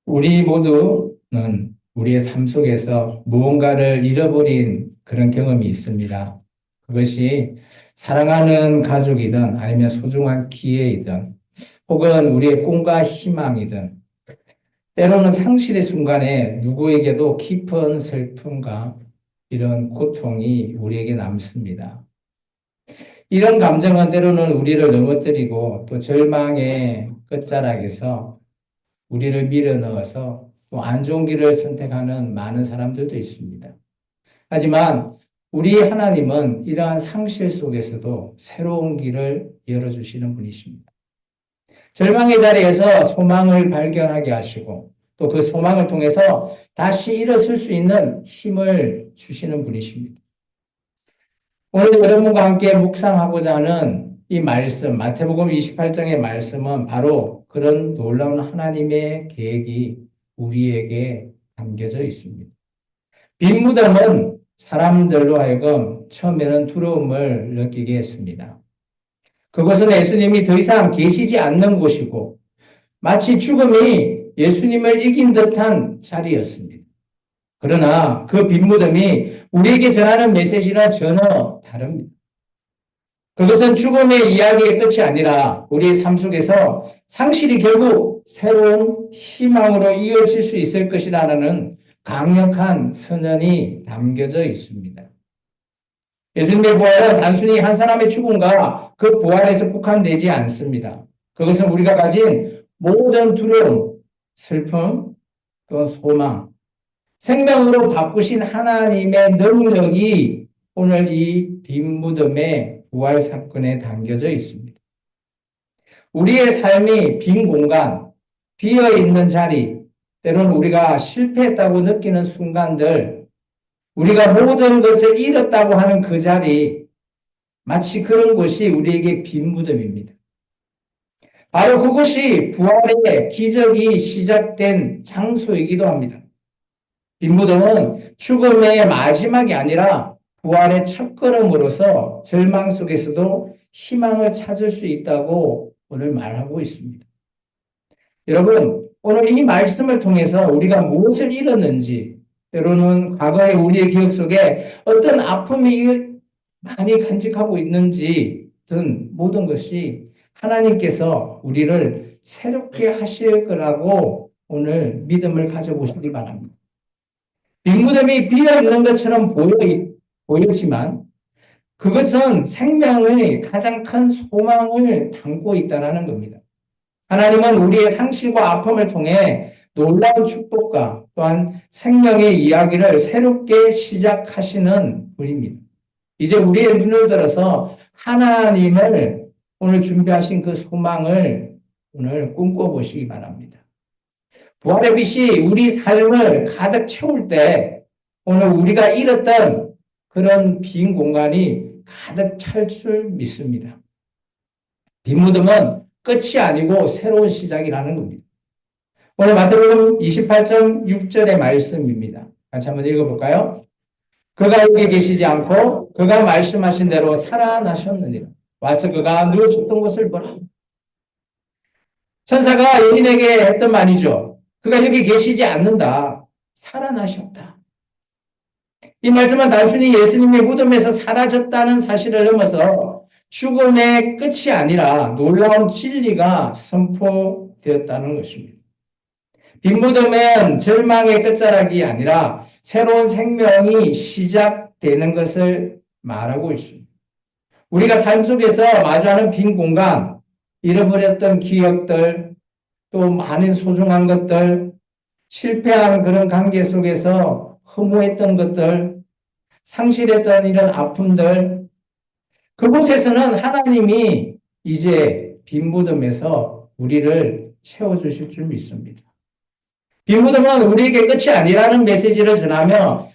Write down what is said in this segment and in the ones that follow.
우리 모두는 우리의 삶 속에서 무언가를 잃어버린 그런 경험이 있습니다. 그것이 사랑하는 가족이든 아니면 소중한 기회이든 혹은 우리의 꿈과 희망이든 때로는 상실의 순간에 누구에게도 깊은 슬픔과 이런 고통이 우리에게 남습니다. 이런 감정은 때로는 우리를 넘어뜨리고 또 절망의 끝자락에서 우리를 밀어넣어서 또 안 좋은 길을 선택하는 많은 사람들도 있습니다. 하지만 우리 하나님은 이러한 상실 속에서도 새로운 길을 열어주시는 분이십니다. 절망의 자리에서 소망을 발견하게 하시고 또 그 소망을 통해서 다시 일어설 수 있는 힘을 주시는 분이십니다. 오늘 여러분과 함께 묵상하고자 하는 이 말씀, 마태복음 28장의 말씀은 바로 그런 놀라운 하나님의 계획이 우리에게 담겨져 있습니다. 빈 무덤은 사람들로 하여금 처음에는 두려움을 느끼게 했습니다. 그것은 예수님이 더 이상 계시지 않는 곳이고 마치 죽음이 예수님을 이긴 듯한 자리였습니다. 그러나 그 빈 무덤이 우리에게 전하는 메시지는 전혀 다릅니다. 그것은 죽음의 이야기의 끝이 아니라 우리의 삶 속에서 상실이 결국 새로운 희망으로 이어질 수 있을 것이라는 강력한 선언이 담겨져 있습니다. 예수님의 부활은 단순히 한 사람의 죽음과 그 부활에서 국한되지 않습니다. 그것은 우리가 가진 모든 두려움, 슬픔, 또 소망, 생명으로 바꾸신 하나님의 능력이 오늘 이 빈무덤의 부활 사건에 담겨져 있습니다. 우리의 삶이 빈 공간, 비어 있는 자리, 때로는 우리가 실패했다고 느끼는 순간들, 우리가 모든 것을 잃었다고 하는 그 자리, 마치 그런 곳이 우리에게 빈 무덤입니다. 바로 그것이 부활의 기적이 시작된 장소이기도 합니다. 빈 무덤은 죽음의 마지막이 아니라 부활의 첫걸음으로서 절망 속에서도 희망을 찾을 수 있다고 오늘 말하고 있습니다. 여러분, 오늘 이 말씀을 통해서 우리가 무엇을 잃었는지, 때로는 과거의 우리의 기억 속에 어떤 아픔이 많이 간직하고 있는지 등 모든 것이 하나님께서 우리를 새롭게 하실 거라고 오늘 믿음을 가져보시기 바랍니다. 빈무덤이 비어 있는 것처럼 보이지만 그것은 생명의 가장 큰 소망을 담고 있다는 겁니다. 하나님은 우리의 상실과 아픔을 통해 놀라운 축복과 또한 생명의 이야기를 새롭게 시작하시는 분입니다. 이제 우리의 눈을 들어서 하나님을 오늘 준비하신 그 소망을 오늘 꿈꿔보시기 바랍니다. 부활의 빛이 우리 삶을 가득 채울 때 오늘 우리가 잃었던 그런 빈 공간이 가득 찰 줄 믿습니다. 빈 무덤은 끝이 아니고 새로운 시작이라는 겁니다. 오늘 마태복음 28장 6절의 말씀입니다. 같이 한번 읽어볼까요? 그가 여기 계시지 않고 그가 말씀하신 대로 살아나셨느니라. 와서 그가 누우셨던 곳을 보라. 천사가 여인에게 했던 말이죠. 그가 여기 계시지 않는다. 살아나셨다. 이 말씀은 단순히 예수님의 무덤에서 사라졌다는 사실을 넘어서 죽음의 끝이 아니라 놀라운 진리가 선포되었다는 것입니다. 빈 무덤은 절망의 끝자락이 아니라 새로운 생명이 시작되는 것을 말하고 있습니다. 우리가 삶 속에서 마주하는 빈 공간, 잃어버렸던 기억들, 또 많은 소중한 것들, 실패한 그런 관계 속에서 허무했던 것들, 상실했던 이런 아픔들, 그곳에서는 하나님이 이제 빈 무덤에서 우리를 채워주실 줄 믿습니다. 빈 무덤은 우리에게 끝이 아니라는 메시지를 전하며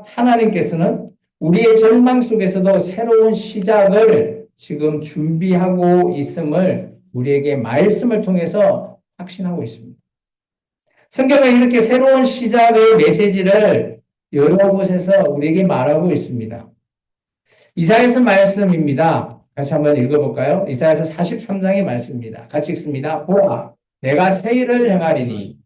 하나님께서는 우리의 절망 속에서도 새로운 시작을 지금 준비하고 있음을 우리에게 말씀을 통해서 확신하고 있습니다. 성경은 이렇게 새로운 시작의 메시지를 여러 곳에서 우리에게 말하고 있습니다. 이사야서 말씀입니다. 같이 한번 읽어볼까요? 이사야서 43장의 말씀입니다. 같이 읽습니다. 보라, 내가 새 일을 행하리니.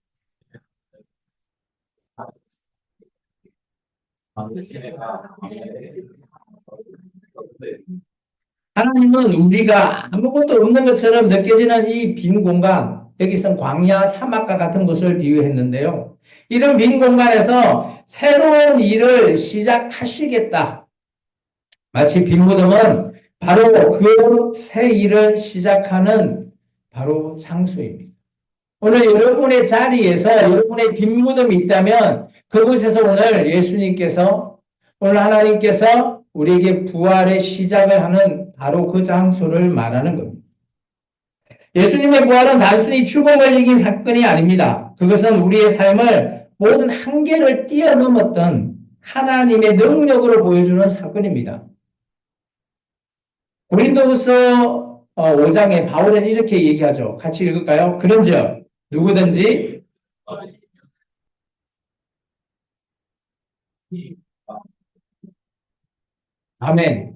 하나님은 우리가 아무것도 없는 것처럼 느껴지는 이 빈 공간, 여기서 광야, 사막과 같은 곳을 비유했는데요. 이런 빈 공간에서 새로운 일을 시작하시겠다. 마치 빈 무덤은 바로 그 새 일을 시작하는 바로 장소입니다. 오늘 여러분의 자리에서 여러분의 빈 무덤이 있다면 그곳에서 오늘 예수님께서 오늘 하나님께서 우리에게 부활의 시작을 하는 바로 그 장소를 말하는 겁니다. 예수님의 부활은 단순히 죽음을 이긴 사건이 아닙니다. 그것은 우리의 삶을 모든 한계를 뛰어넘었던 하나님의 능력으로 보여주는 사건입니다. 고린도후서 5장에 바울은 이렇게 얘기하죠. 같이 읽을까요? 그런즉 누구든지 아멘.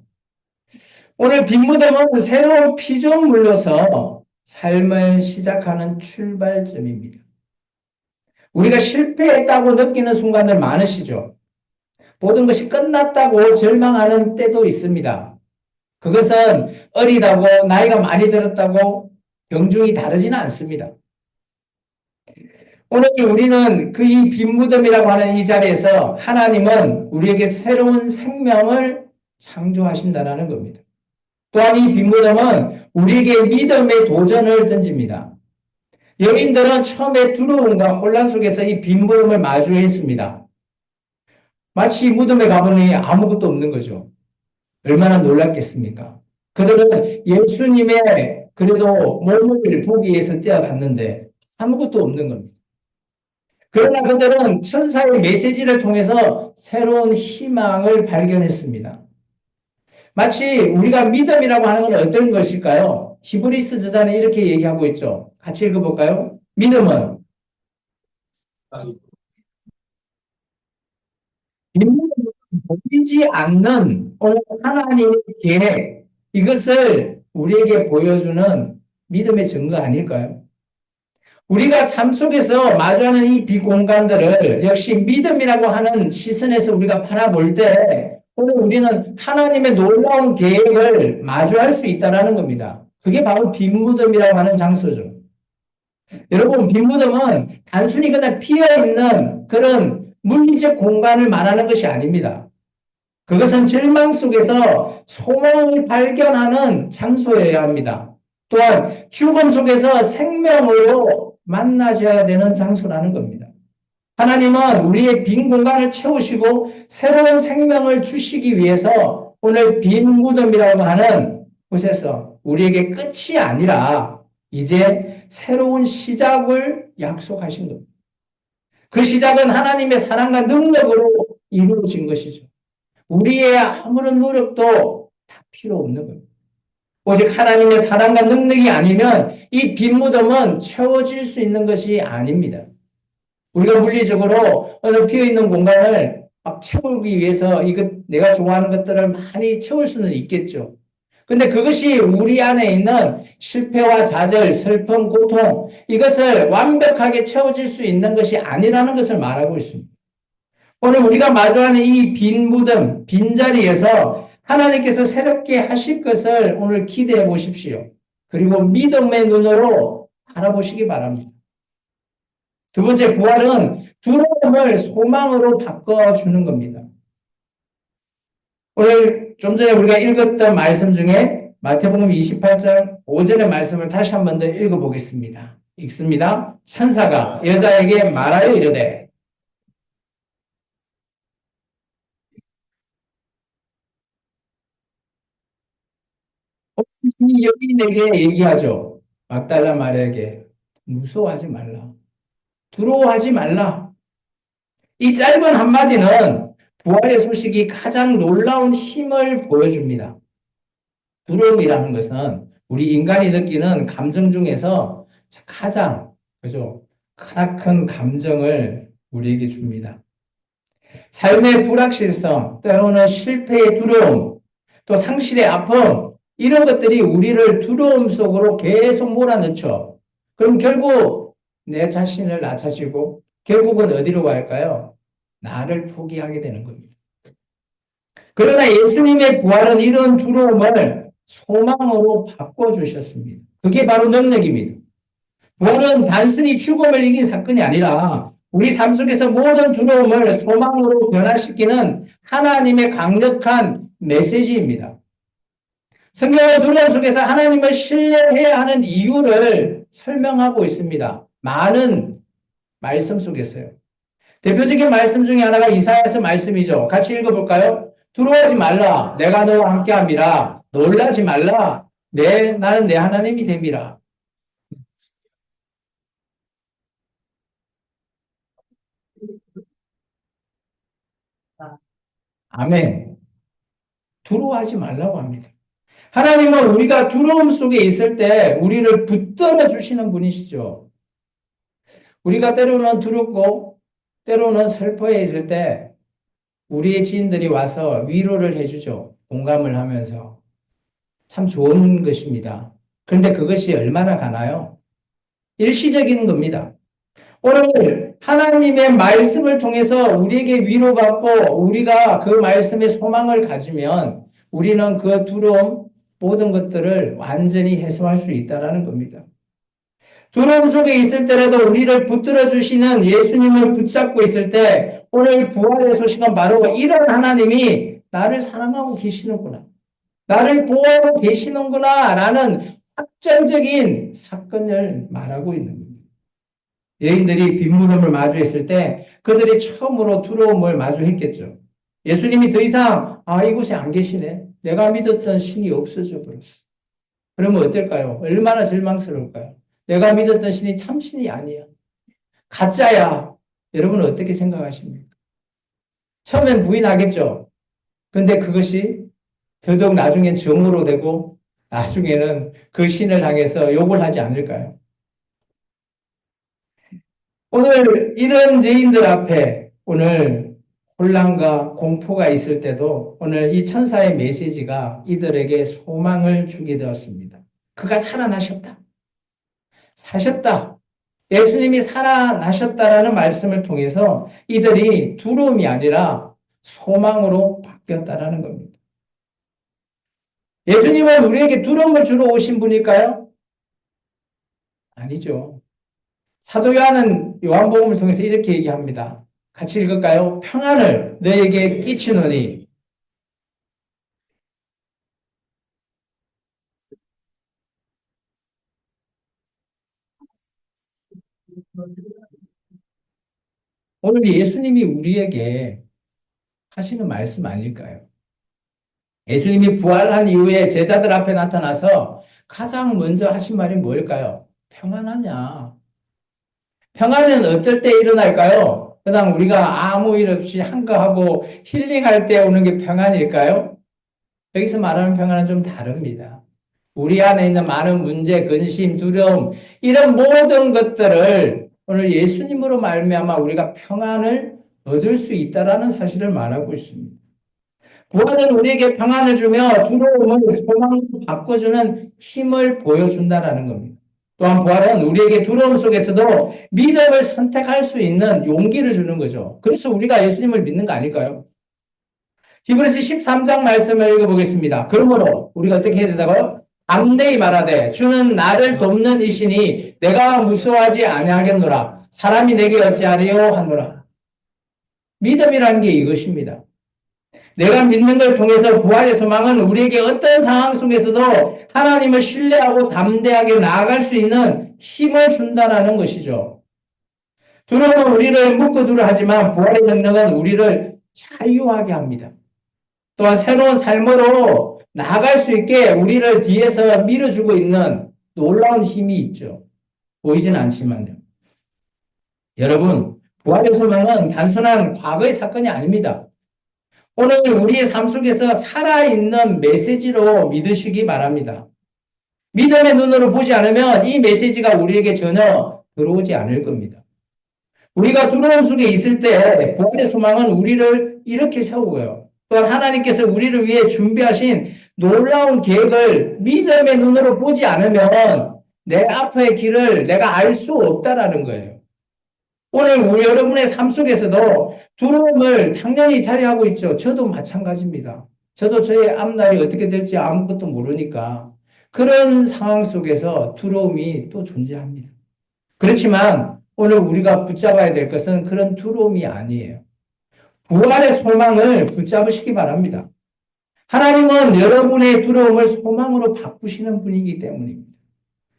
오늘 빈무덤은 새로운 피조물로서 삶을 시작하는 출발점입니다. 우리가 실패했다고 느끼는 순간들 많으시죠? 모든 것이 끝났다고 절망하는 때도 있습니다. 그것은 어리다고 나이가 많이 들었다고 경중이 다르지는 않습니다. 오늘 우리는 그 이 빈무덤이라고 하는 이 자리에서 하나님은 우리에게 새로운 생명을 창조하신다는 겁니다. 또한 이 빈무덤은 우리에게 믿음의 도전을 던집니다. 여인들은 처음에 두려움과 혼란 속에서 이 빈무덤을 마주했습니다. 마치 이 무덤에 가보니 아무것도 없는 거죠. 얼마나 놀랐겠습니까? 그들은 예수님의 그래도 몸을 보기 위해서 뛰어갔는데 아무것도 없는 겁니다. 그러나 그들은 천사의 메시지를 통해서 새로운 희망을 발견했습니다. 마치 우리가 믿음이라고 하는 건 어떤 것일까요? 히브리스 저자는 이렇게 얘기하고 있죠. 같이 읽어볼까요? 믿음은 보이지 않는 하나님의 계획, 이것을 우리에게 보여주는 믿음의 증거 아닐까요? 우리가 삶 속에서 마주하는 이 비공간들을 역시 믿음이라고 하는 시선에서 우리가 바라볼 때 오늘 우리는 하나님의 놀라운 계획을 마주할 수 있다는 겁니다. 그게 바로 빈무덤이라고 하는 장소죠. 여러분, 빈무덤은 단순히 그냥 비어있는 그런 물리적 공간을 말하는 것이 아닙니다. 그것은 절망 속에서 소망을 발견하는 장소여야 합니다. 또한 죽음 속에서 생명으로 만나셔야 되는 장소라는 겁니다. 하나님은 우리의 빈 공간을 채우시고 새로운 생명을 주시기 위해서 오늘 빈 무덤이라고 하는 곳에서 우리에게 끝이 아니라 이제 새로운 시작을 약속하신 겁니다. 그 시작은 하나님의 사랑과 능력으로 이루어진 것이죠. 우리의 아무런 노력도 다 필요 없는 겁니다. 오직 하나님의 사랑과 능력이 아니면 이 빈 무덤은 채워질 수 있는 것이 아닙니다. 우리가 물리적으로 어느 비어있는 공간을 막 채우기 위해서 이것, 내가 좋아하는 것들을 많이 채울 수는 있겠죠. 근데 그것이 우리 안에 있는 실패와 좌절, 슬픔, 고통, 이것을 완벽하게 채워질 수 있는 것이 아니라는 것을 말하고 있습니다. 오늘 우리가 마주하는 이 빈 무덤, 빈자리에서 하나님께서 새롭게 하실 것을 오늘 기대해 보십시오. 그리고 믿음의 눈으로 바라보시기 바랍니다. 두 번째, 부활은 두려움을 소망으로 바꿔주는 겁니다. 오늘 좀 전에 우리가 읽었던 말씀 중에 마태복음 28장 5절의 말씀을 다시 한 번 더 읽어보겠습니다. 읽습니다. 천사가 여자에게 말하여 이르되 이 여인에게 얘기하죠. 막달라 마리아에게 무서워하지 말라. 두려워하지 말라. 이 짧은 한마디는 부활의 소식이 가장 놀라운 힘을 보여줍니다. 두려움이라는 것은 우리 인간이 느끼는 감정 중에서 가장, 그죠? 크나큰 감정을 우리에게 줍니다. 삶의 불확실성, 때로는 실패의 두려움, 또 상실의 아픔, 이런 것들이 우리를 두려움 속으로 계속 몰아넣죠. 그럼 결국 내 자신을 낮아지고 결국은 어디로 갈까요? 나를 포기하게 되는 겁니다. 그러나 예수님의 부활은 이런 두려움을 소망으로 바꿔주셨습니다. 그게 바로 능력입니다. 부활은 단순히 죽음을 이긴 사건이 아니라 우리 삶 속에서 모든 두려움을 소망으로 변화시키는 하나님의 강력한 메시지입니다. 성경은 두려움 속에서 하나님을 신뢰해야 하는 이유를 설명하고 있습니다. 많은 말씀 속에서요. 대표적인 말씀 중에 하나가 이사야서 말씀이죠. 같이 읽어볼까요? 두려워하지 말라. 내가 너와 함께함이라. 놀라지 말라. 나는 내 하나님이 됨이라. 아멘. 두려워하지 말라고 합니다. 하나님은 우리가 두려움 속에 있을 때 우리를 붙들어 주시는 분이시죠. 우리가 때로는 두렵고 때로는 슬퍼해 있을 때 우리의 지인들이 와서 위로를 해주죠. 공감을 하면서. 참 좋은 것입니다. 그런데 그것이 얼마나 가나요? 일시적인 겁니다. 오늘 하나님의 말씀을 통해서 우리에게 위로받고 우리가 그 말씀에 소망을 가지면 우리는 그 두려움 모든 것들을 완전히 해소할 수 있다는 겁니다. 두려움 속에 있을 때라도 우리를 붙들어 주시는 예수님을 붙잡고 있을 때 오늘 부활의 소식은 바로 이런 하나님이 나를 사랑하고 계시는구나. 나를 보호하고 계시는구나 라는 확정적인 사건을 말하고 있는 겁니다. 여인들이 빈무덤을 마주했을 때 그들이 처음으로 두려움을 마주했겠죠. 예수님이 더 이상 이곳에 안 계시네. 내가 믿었던 신이 없어져 버렸어. 그러면 어떨까요? 얼마나 절망스러울까요? 내가 믿었던 신이 참 신이 아니야. 가짜야. 여러분 어떻게 생각하십니까? 처음엔 부인하겠죠. 근데 그것이 더더욱 나중엔 정으로 되고 나중에는 그 신을 향해서 욕을 하지 않을까요? 오늘 이런 여인들 앞에 오늘 혼란과 공포가 있을 때도 오늘 이 천사의 메시지가 이들에게 소망을 주게 되었습니다. 그가 살아나셨다. 사셨다. 예수님이 살아나셨다라는 말씀을 통해서 이들이 두려움이 아니라 소망으로 바뀌었다라는 겁니다. 예수님은 우리에게 두려움을 주러 오신 분일까요? 아니죠. 사도 요한복음을 통해서 이렇게 얘기합니다. 같이 읽을까요? 평안을 너에게 끼치노니. 오늘 예수님이 우리에게 하시는 말씀 아닐까요? 예수님이 부활한 이후에 제자들 앞에 나타나서 가장 먼저 하신 말이 뭘까요? 평안하냐? 평안은 어떨 때 일어날까요? 그냥 우리가 아무 일 없이 한가하고 힐링할 때 오는 게 평안일까요? 여기서 말하는 평안은 좀 다릅니다. 우리 안에 있는 많은 문제, 근심, 두려움 이런 모든 것들을 오늘 예수님으로 말미암아 우리가 평안을 얻을 수 있다라는 사실을 말하고 있습니다. 부활은 우리에게 평안을 주며 두려움을 소망으로 바꿔주는 힘을 보여준다라는 겁니다. 또한 부활은 우리에게 두려움 속에서도 믿음을 선택할 수 있는 용기를 주는 거죠. 그래서 우리가 예수님을 믿는 거 아닐까요? 히브리서 13장 말씀을 읽어보겠습니다. 그러므로 우리가 어떻게 해야 된다고요? 담대히 말하되 주는 나를 돕는 이시니 내가 무서워하지 아니하겠노라. 사람이 내게 어찌하리요 하노라. 믿음이라는 게 이것입니다. 내가 믿는 걸 통해서 부활의 소망은 우리에게 어떤 상황 속에서도 하나님을 신뢰하고 담대하게 나아갈 수 있는 힘을 준다는 것이죠. 두려움은 우리를 묶어두려 하지만 부활의 능력은 우리를 자유하게 합니다. 또한 새로운 삶으로 나아갈 수 있게 우리를 뒤에서 밀어주고 있는 놀라운 힘이 있죠. 보이진 않지만요. 여러분, 부활의 소망은 단순한 과거의 사건이 아닙니다. 오늘 우리의 삶 속에서 살아있는 메시지로 믿으시기 바랍니다. 믿음의 눈으로 보지 않으면 이 메시지가 우리에게 전혀 들어오지 않을 겁니다. 우리가 두려움 속에 있을 때 부활의 소망은 우리를 이렇게 세우고요. 또한 하나님께서 우리를 위해 준비하신 놀라운 계획을 믿음의 눈으로 보지 않으면 내 앞의 길을 내가 알 수 없다라는 거예요. 오늘 우리 여러분의 삶 속에서도 두려움을 당연히 자리하고 있죠. 저도 마찬가지입니다. 저도 저의 앞날이 어떻게 될지 아무것도 모르니까 그런 상황 속에서 두려움이 또 존재합니다. 그렇지만 오늘 우리가 붙잡아야 될 것은 그런 두려움이 아니에요. 부활의 소망을 붙잡으시기 바랍니다. 하나님은 여러분의 두려움을 소망으로 바꾸시는 분이기 때문입니다.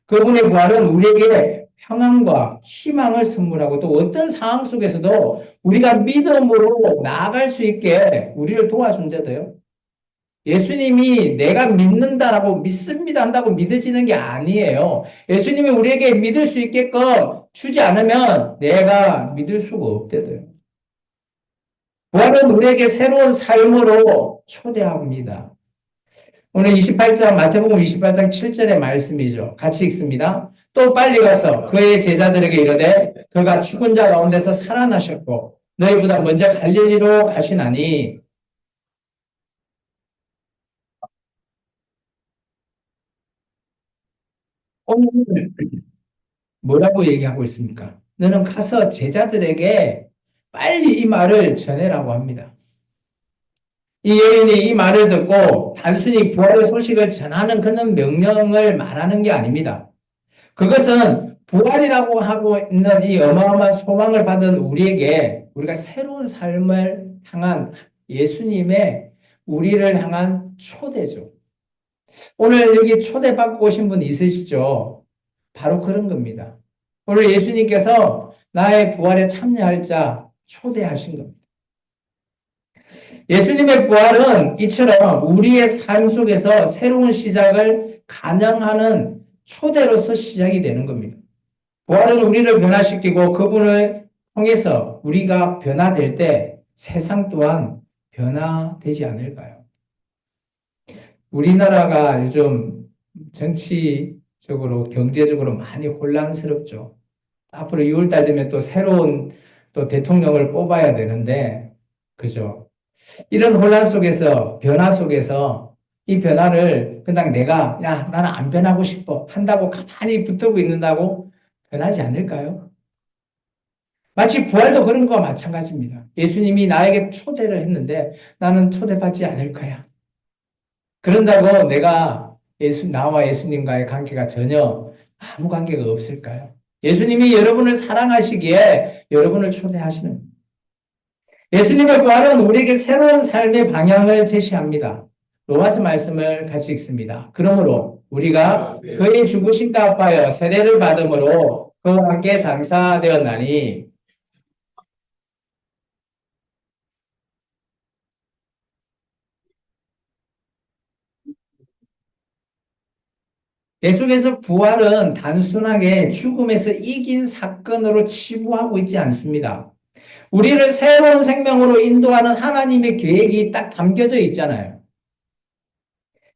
그분의 부활은 우리에게 평안과 희망을 선물하고 또 어떤 상황 속에서도 우리가 믿음으로 나아갈 수 있게 우리를 도와준다고요. 예수님이 내가 믿는다라고 믿습니다 한다고 믿어지는 게 아니에요. 예수님이 우리에게 믿을 수 있게끔 주지 않으면 내가 믿을 수가 없대요. 부활은 우리에게 새로운 삶으로 초대합니다. 오늘 28장, 마태복음 28장 7절의 말씀이죠. 같이 읽습니다. 또 빨리 가서 그의 제자들에게 이르되 그가 죽은 자 가운데서 살아나셨고 너희보다 먼저 갈릴리로 가시나니 오늘 뭐라고 얘기하고 있습니까? 너는 가서 제자들에게 빨리 이 말을 전해라고 합니다. 이 여인이 이 말을 듣고 단순히 부활의 소식을 전하는 그런 명령을 말하는 게 아닙니다. 그것은 부활이라고 하고 있는 이 어마어마한 소망을 받은 우리에게 우리가 새로운 삶을 향한 예수님의 우리를 향한 초대죠. 오늘 여기 초대받고 오신 분 있으시죠? 바로 그런 겁니다. 오늘 예수님께서 나의 부활에 참여할 자 초대하신 겁니다. 예수님의 부활은 이처럼 우리의 삶 속에서 새로운 시작을 간영하는 초대로서 시작이 되는 겁니다. 부활은 우리를 변화시키고 그분을 통해서 우리가 변화될 때 세상 또한 변화되지 않을까요? 우리나라가 요즘 정치적으로, 경제적으로 많이 혼란스럽죠. 앞으로 6월 달 되면 또 새로운 또 대통령을 뽑아야 되는데, 그죠? 이런 혼란 속에서, 변화 속에서 이 변화를 그냥 내가, 야, 나는 안 변하고 싶어. 한다고 가만히 붙들고 있는다고 변하지 않을까요? 마치 부활도 그런 거와 마찬가지입니다. 예수님이 나에게 초대를 했는데 나는 초대받지 않을 거야. 그런다고 내가 나와 예수님과의 관계가 전혀 아무 관계가 없을까요? 예수님이 여러분을 사랑하시기에 여러분을 초대하시는 거예요. 예수님의 부활은 우리에게 새로운 삶의 방향을 제시합니다. 로마서 말씀을 같이 읽습니다. 그러므로 우리가 그의 죽으신 값하여 세례를 받음으로 그와 함께 장사되었나니 계속해서 부활은 단순하게 죽음에서 이긴 사건으로 치부하고 있지 않습니다. 우리를 새로운 생명으로 인도하는 하나님의 계획이 딱 담겨져 있잖아요.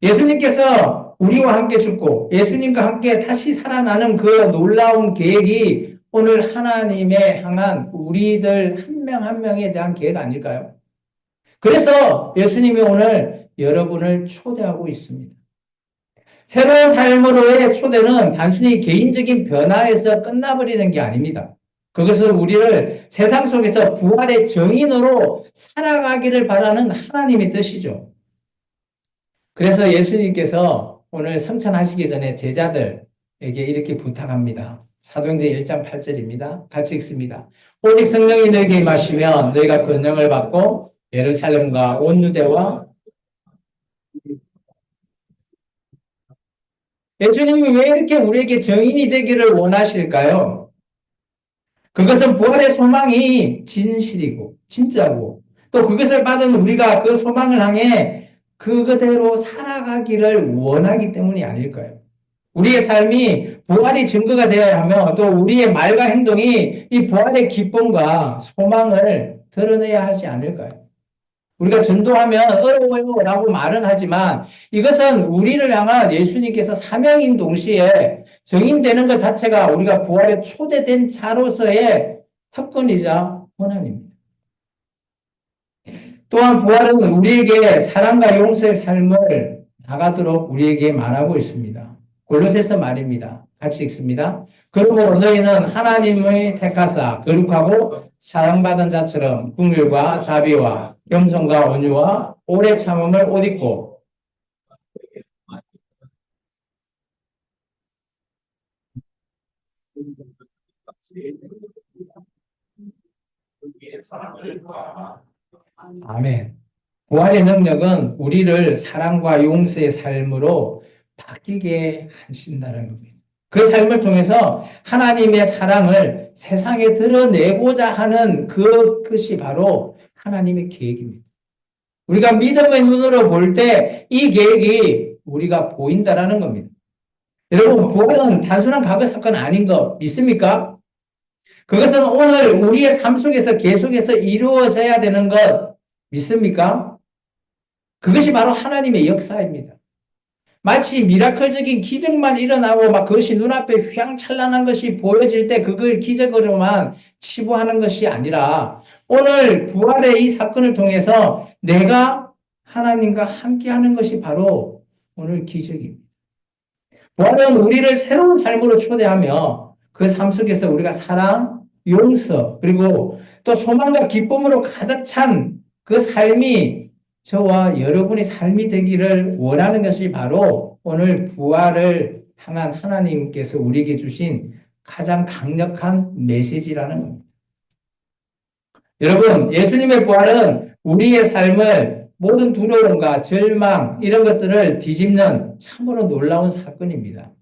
예수님께서 우리와 함께 죽고 예수님과 함께 다시 살아나는 그 놀라운 계획이 오늘 하나님의 향한 우리들 한 명 한 명에 대한 계획 아닐까요? 그래서 예수님이 오늘 여러분을 초대하고 있습니다. 새로운 삶으로의 초대는 단순히 개인적인 변화에서 끝나버리는 게 아닙니다. 그것은 우리를 세상 속에서 부활의 정인으로 살아가기를 바라는 하나님의 뜻이죠. 그래서 예수님께서 오늘 성찬하시기 전에 제자들에게 이렇게 부탁합니다. 사도행전 1장 8절입니다. 같이 읽습니다. 오직 성령이 너에게 임하시면 너희가 권능을 받고 예루살렘과 온 유대와 예수님이 왜 이렇게 우리에게 정인이 되기를 원하실까요? 그것은 부활의 소망이 진실이고 진짜고 또 그것을 받은 우리가 그 소망을 향해 그대로 살아가기를 원하기 때문이 아닐까요? 우리의 삶이 부활이 증거가 되어야 하며 또 우리의 말과 행동이 이 부활의 기쁨과 소망을 드러내야 하지 않을까요? 우리가 전도하면 어려워요라고 말은 하지만 이것은 우리를 향한 예수님께서 사명인 동시에 정인되는 것 자체가 우리가 부활에 초대된 자로서의 특권이자 권한입니다. 또한 부활은 우리에게 사랑과 용서의 삶을 나가도록 우리에게 말하고 있습니다. 골로새서 말입니다. 같이 읽습니다. 그러므로 너희는 하나님의 택하사 거룩하고 사랑받은 자처럼 긍휼과 자비와 겸손과 온유와 오래 참음을 옷 입고 아멘. 부활의 능력은 우리를 사랑과 용서의 삶으로 바뀌게 하신다는 겁니다. 그 삶을 통해서 하나님의 사랑을 세상에 드러내고자 하는 그것이 바로 하나님의 계획입니다. 우리가 믿음의 눈으로 볼 때 이 계획이 우리가 보인다라는 겁니다. 여러분, 부활은 단순한 과거 사건 아닌 거 믿습니까? 그것은 오늘 우리의 삶 속에서 계속해서 이루어져야 되는 것 믿습니까? 그것이 바로 하나님의 역사입니다. 마치 미라클적인 기적만 일어나고 막 그것이 눈앞에 휘황찬란한 것이 보여질 때 그걸 기적으로만 치부하는 것이 아니라 오늘 부활의 이 사건을 통해서 내가 하나님과 함께하는 것이 바로 오늘 기적입니다. 부활은 우리를 새로운 삶으로 초대하며 그 삶 속에서 우리가 사랑, 용서, 그리고 또 소망과 기쁨으로 가득 찬 그 삶이 저와 여러분의 삶이 되기를 원하는 것이 바로 오늘 부활을 향한 하나님께서 우리에게 주신 가장 강력한 메시지라는 겁니다. 여러분, 예수님의 부활은 우리의 삶을 모든 두려움과 절망 이런 것들을 뒤집는 참으로 놀라운 사건입니다.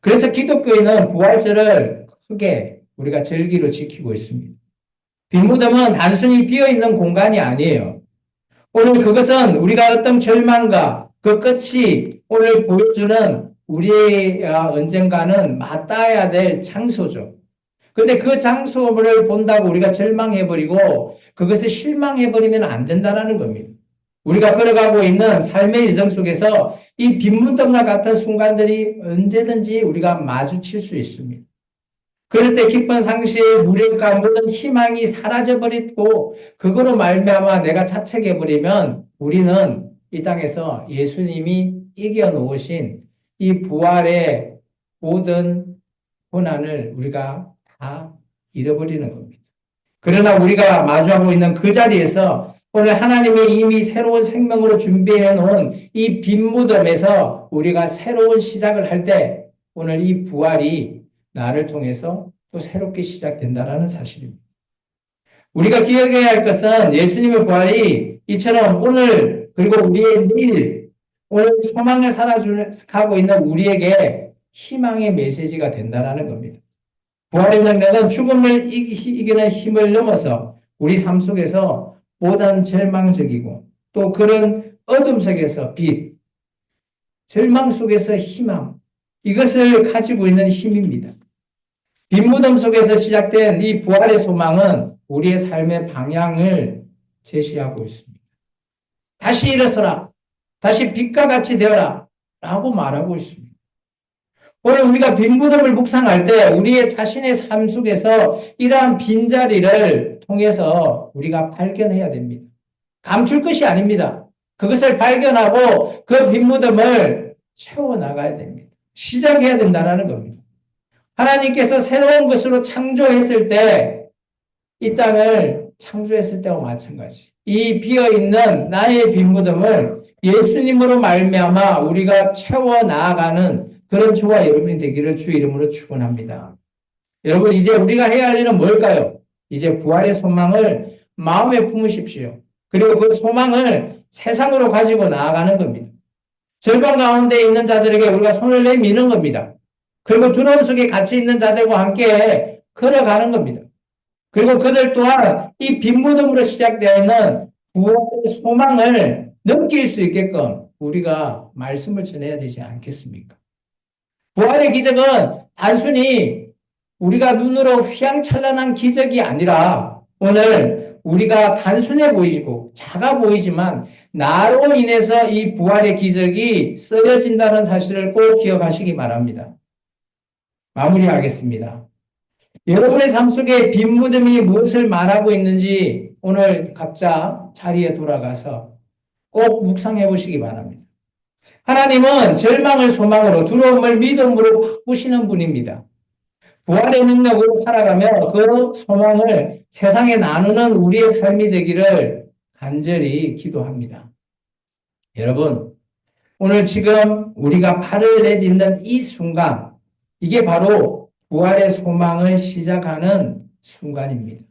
그래서 기독교인은 부활절을 크게 우리가 절기로 지키고 있습니다. 빈무덤은 단순히 비어있는 공간이 아니에요. 오늘 그것은 우리가 어떤 절망과 그 끝이 오늘 보여주는 우리의 언젠가는 맞닿아야 될 장소죠. 그런데 그 장소를 본다고 우리가 절망해버리고 그것을 실망해버리면 안 된다는 겁니다. 우리가 걸어가고 있는 삶의 일정 속에서 이 빈문떡과 같은 순간들이 언제든지 우리가 마주칠 수 있습니다. 그럴 때 기쁜 상실, 무력과 모든 희망이 사라져버리고 그거로 말미암아 내가 자책해버리면 우리는 이 땅에서 예수님이 이겨놓으신 이 부활의 모든 고난을 우리가 다 잃어버리는 겁니다. 그러나 우리가 마주하고 있는 그 자리에서 오늘 하나님이 이미 새로운 생명으로 준비해 놓은 이 빈 무덤에서 우리가 새로운 시작을 할 때 오늘 이 부활이 나를 통해서 또 새롭게 시작된다는 사실입니다. 우리가 기억해야 할 것은 예수님의 부활이 이처럼 오늘 그리고 우리의 내일 오늘 소망을 살아가고 있는 우리에게 희망의 메시지가 된다는 겁니다. 부활의 능력은 죽음을 이기는 힘을 넘어서 우리 삶 속에서 보단 절망적이고 또 그런 어둠 속에서 빛, 절망 속에서 희망, 이것을 가지고 있는 힘입니다. 빈무덤 속에서 시작된 이 부활의 소망은 우리의 삶의 방향을 제시하고 있습니다. 다시 일어서라, 다시 빛과 같이 되어라 라고 말하고 있습니다. 오늘 우리가 빈무덤을 묵상할 때 우리의 자신의 삶 속에서 이러한 빈자리를 통해서 우리가 발견해야 됩니다. 감출 것이 아닙니다. 그것을 발견하고 그 빈무덤을 채워나가야 됩니다. 시작해야 된다는 겁니다. 하나님께서 새로운 것으로 창조했을 때 이 땅을 창조했을 때와 마찬가지. 이 비어있는 나의 빈무덤을 예수님으로 말미암아 우리가 채워나가는 그런 저와 여러분이 되기를 주 이름으로 축원합니다. 여러분 이제 우리가 해야 할 일은 뭘까요? 이제 부활의 소망을 마음에 품으십시오. 그리고 그 소망을 세상으로 가지고 나아가는 겁니다. 절망 가운데 있는 자들에게 우리가 손을 내미는 겁니다. 그리고 두려움 속에 갇혀 있는 자들과 함께 걸어가는 겁니다. 그리고 그들 또한 이 빈무덤으로 시작되어 있는 부활의 소망을 느낄 수 있게끔 우리가 말씀을 전해야 되지 않겠습니까? 부활의 기적은 단순히 우리가 눈으로 휘황찬란한 기적이 아니라 오늘 우리가 단순해 보이고 작아 보이지만 나로 인해서 이 부활의 기적이 쓰여진다는 사실을 꼭 기억하시기 바랍니다. 마무리하겠습니다. 여러분의 삶 속에 빈 무덤이 무엇을 말하고 있는지 오늘 각자 자리에 돌아가서 꼭 묵상해 보시기 바랍니다. 하나님은 절망을 소망으로, 두려움을 믿음으로 바꾸시는 분입니다. 부활의 능력으로 살아가며 그 소망을 세상에 나누는 우리의 삶이 되기를 간절히 기도합니다. 여러분, 오늘 지금 우리가 발을 내딛는 이 순간, 이게 바로 부활의 소망을 시작하는 순간입니다.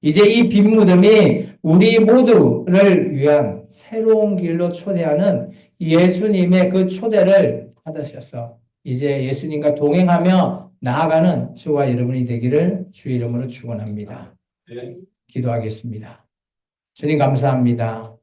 이제 이 빈 무덤이 우리 모두를 위한 새로운 길로 초대하는 예수님의 그 초대를 받으셔서 이제 예수님과 동행하며 나아가는 저와 여러분이 되기를 주의 이름으로 축원합니다. 기도하겠습니다. 주님 감사합니다.